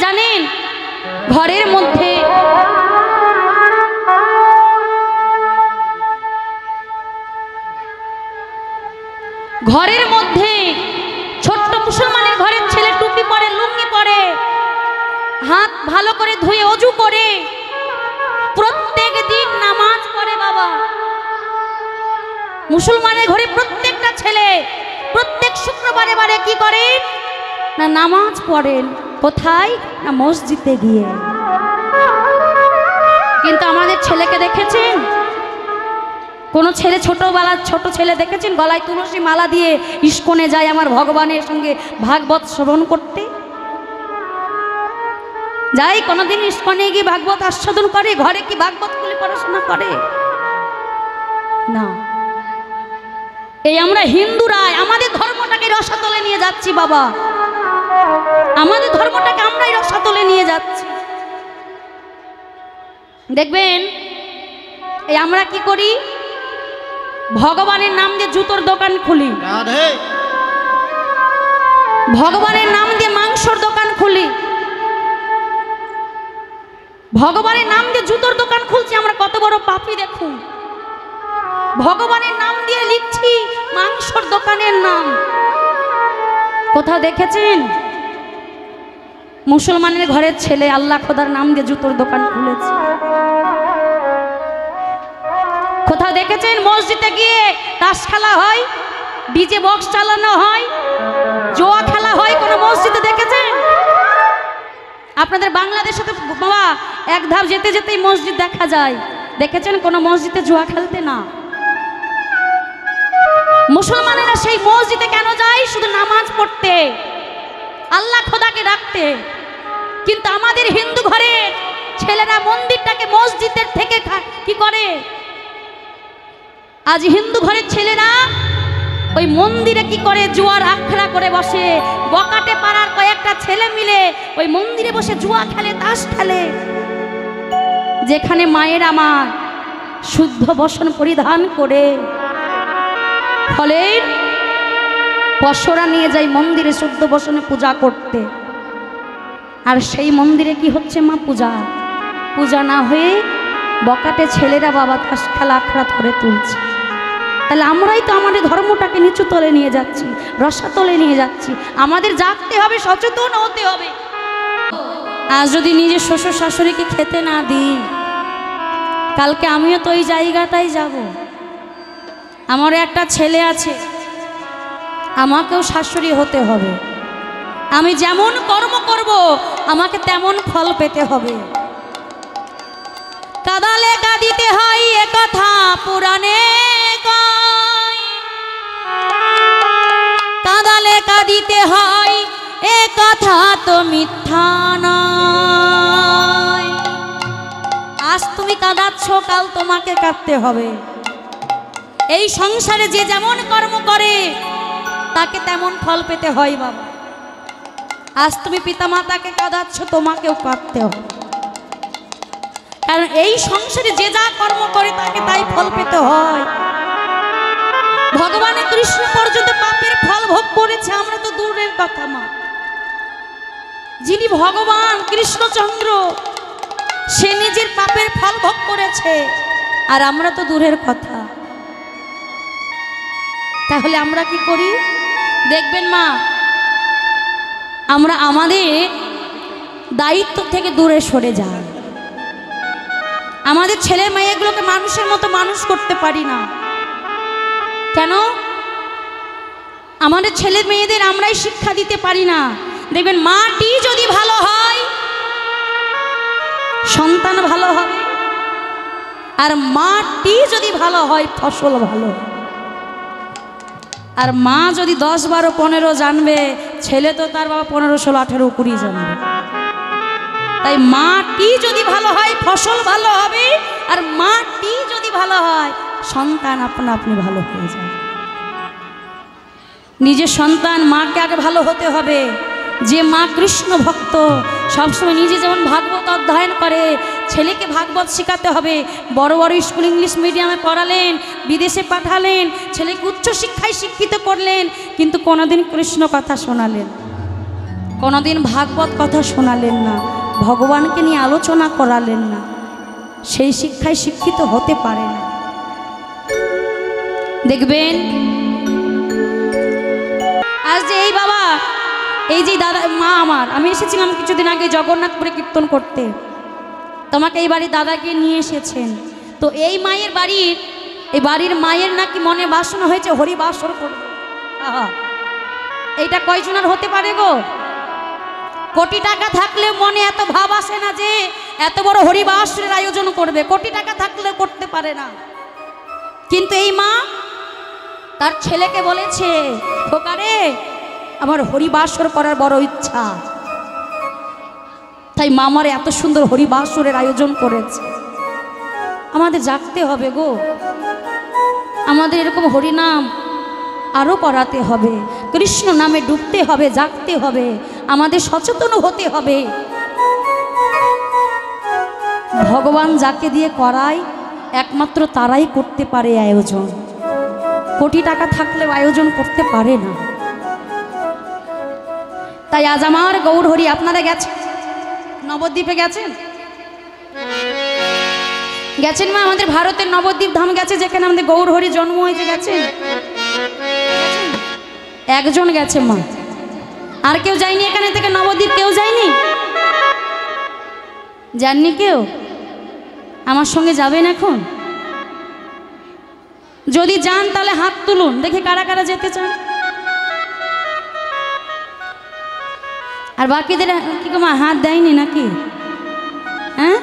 জানেন ঘরের মধ্যে ছোট্ট মুসলমানের ঘরের ছেলে টুপি পরে, লুঙ্গি পরে, হাত ভালো করে ধুয়ে অজু করে প্রত্যেক দিন নামাজ পড়ে। বাবা, মুসলমানের ঘরে প্রত্যেকটা ছেলে প্রত্যেক শুক্রবারে বারে কি করেন না নামাজ পড়েন। কোথায় না মসজিদে গিয়ে। কিন্তু আমাদের ছেলেকে দেখেছেন? কোনো ছেলে ছোট ছেলে দেখেছেন গলায় তুলসী মালা দিয়ে ইস্কনে যায় আমার ভগবানের সঙ্গে ভাগবত শ্রবণ করতে? যাই কোনোদিন ইস্কনে গিয়ে ভাগবত আস্বাদন করে? ঘরে কি ভাগবত খুলে পড়াশোনা করে? না। এই আমরা হিন্দুরা আমাদের ধর্মটাকে রসাতলে নিয়ে যাচ্ছি। বাবা, আমাদের ধর্মটাকে আমরাই রসাতলে নিয়ে যাচ্ছি। দেখবেন এই আমরা কি করি? ভগবানের নাম দিয়ে জুতোর দোকান খুলি, ভগবানের নাম দিয়ে মাংসর দোকান খুলি, ভগবানের নাম দিয়ে জুতোর দোকান খুলছি। আমরা কত বড় পাপী দেখুন। ভগবানের নাম দিয়ে লিখছি মাংসর দোকানের নাম। কোথাও দেখেছেন মুসলমানের ঘরের ছেলে আল্লাহ খোদার নাম দিয়ে জুতোর দোকান খুলেছে? কোথাও দেখেছেন মসজিদে গিয়ে তাস খেলা হয়, ডিজে বক্স চালানো হয়, জোয়া খেলা হয় কোনো মসজিদে দেখেছেন? আপনাদের বাংলাদেশে তো বাবা এক ধাপ যেতে যেতেই মসজিদ দেখা যায়। দেখেছেন কোনো মসজিদে জুয়া খেলতে? না। মুসলমানেরা সেই মসজিদে কেন যায়? শুধু নামাজ পড়তে, আল্লাহ খোদাকে রাখতে। কিন্তু আমাদের হিন্দু ঘরের ছেলেরা মন্দিরটাকে মসজিদের থেকে কি করে? আজ হিন্দু ঘরের ছেলেরা ওই মন্দিরে কি করে? জুয়ার আখড়া করে বসে। বকাটে পাড়ার কয়েকটা ছেলে মিলে ওই মন্দিরে বসে জুয়া খেলে, তাস খেলে। যেখানে মায়ের আমার শুদ্ধ বসন পরিধান করে ফলের পশরা নিয়ে যায় মন্দিরে শুদ্ধ বসনে পূজা করতে। আর সেই মন্দিরে কি হচ্ছে মা? পূজা না হয়ে বকাটে ছেলেরা বাবা তাস খেলা আখড়া করে তুলছে। তাহলে আমরাই তো আমাদের ধর্মটাকে নিচু তলে নিয়ে যাচ্ছি, রসাতলে নিয়ে যাচ্ছি। আমাদের জাগতে হবে, সচেতন হতে হবে। আজ যদি নিজের শ্বশুর শাশুড়িকে খেতে না দিই, কালকে আমিও তো ওই জায়গাটাই যাব। আমার একটা ছেলে আছে, আমাকেও শাশুড়ি হতে হবে। আমি যেমন কর্ম করব আমাকে তেমন ফল পেতে হবে। কাদালে কাঁদিতে হয় এ কথা পুরাণে কয়, কাদালে কাঁদিতে হয় এ কথা তো মিথ্যা নয়। আজ তুমি কাঁদাচ্ছ, কাল তোমাকে কাঁদতে হবে। এই সংসারে যে যেমন কর্ম করে তাকে তেমন ফল পেতে হয়। বাবা, আজ তুমি পিতামাতাকে কাঁদাচ্ছ, তোমাকেও কাঁদতে হবে। কারণ এই সংসারে যে যা কর্ম করে তাকে তাই ফল পেতে হয়। ভগবান কৃষ্ণ পর্যন্ত পাপের ফল ভোগ করেছে, আমরা তো দূরের কথা। মা, যিনি ভগবান কৃষ্ণচন্দ্র, সে নিজের পাপের ফল ভোগ করেছে, আর আমরা তো দূরের কথা। তাহলে আমরা কি করি? দেখবেন মা, আমরা আমাদের দায়িত্ব থেকে দূরে সরে যাই। আমাদের ছেলে মেয়েগুলোকে মানুষের মতো মানুষ করতে পারি না কেন? আমাদের ছেলে মেয়েদের আমরাই শিক্ষা দিতে পারি না। দেখবেন মাটি যদি ভালো হয় সন্তান ভালো হবে, আর মাটি যদি ভালো হয় ফসল ভালো। আর মা যদি 10, 12, 15 জানবে, ছেলে তো তার বাবা 15, 16, 18, 20 জানবে। তাই মাটি যদি ভালো হয় ফসল ভালো হবে, আর মাটি যদি ভালো হয় সন্তান আপনা আপনি ভালো হয়ে যায়। নিজের সন্তান মাকে আগে ভালো হতে হবে। যে মা কৃষ্ণ ভক্ত, সবসময় নিজে যেমন ভাগবত অধ্যয়ন করে, ছেলেকে ভাগবত শেখাতে হবে। বড় বড় স্কুল ইংলিশ মিডিয়ামে পড়ালেন, বিদেশে পাঠালেন, ছেলেকে উচ্চ শিক্ষায় শিক্ষিত করলেন, কিন্তু কোনোদিন কৃষ্ণ কথা শোনালেন? কোনোদিন ভাগবত কথা শোনালেন না, ভগবানকে নিয়ে আলোচনা করালেন না, সেই শিক্ষায় শিক্ষিত হতে পারে না। দেখবেন আজ যে এই বাবা, এই যে দাদা মা আমার, আমি এসেছিলাম কিছুদিন আগে জগন্নাথপুরে কীর্তন করতে, তোমাকে এই বাড়ির দাদাকে নিয়ে এসেছেন। তো এই মায়ের বাড়ির, এই বাড়ির মায়ের নাকি মনে বাসনা হয়েছে হরিবাসর করবে। আহা, এইটা কয়জনের হতে পারে গো? কোটি টাকা থাকলে মনে এত ভাব আসে না যে এত বড় হরিবাসরের আয়োজন করবে, কোটি টাকা থাকলে করতে পারে না। কিন্তু এই মা তার ছেলেকে বলেছে, খোকারে আমার হরিবাসর করার বড় ইচ্ছা, তাই মামার এত সুন্দর হরিবাসরের আয়োজন করেছে। আমাদের জাগতে হবে গো, আমাদের এরকম হরিনাম আরও করাতে হবে, কৃষ্ণ নামে ডুবতে হবে, জাগতে হবে, আমাদের সচেতন হতে হবে। ভগবান যাকে দিয়ে করায় একমাত্র তারাই করতে পারে আয়োজন, কোটি টাকা থাকলেও আয়োজন করতে পারে না। তাই আজ আমার গৌর হরি, আপনারা গেছেন নবদ্বীপে? গেছেন? গেছেন মা? আমাদের ভারতের নবদ্বীপ ধাম গেছে, যেখানে আমাদের গৌর হরি জন্ম হয়েছে, গেছেন? একজন গেছে মা, আর কেউ যায়নি এখানে থেকে নবদ্বীপ? কেউ যায়নি? যাননি কেউ? আমার সঙ্গে যাবেন এখন? যদি যান তাহলে হাত তুলুন, দেখে কারা কারা যেতে চান। আর বাকিদের কি মা হাত দেয়নি নাকি? হ্যাঁ,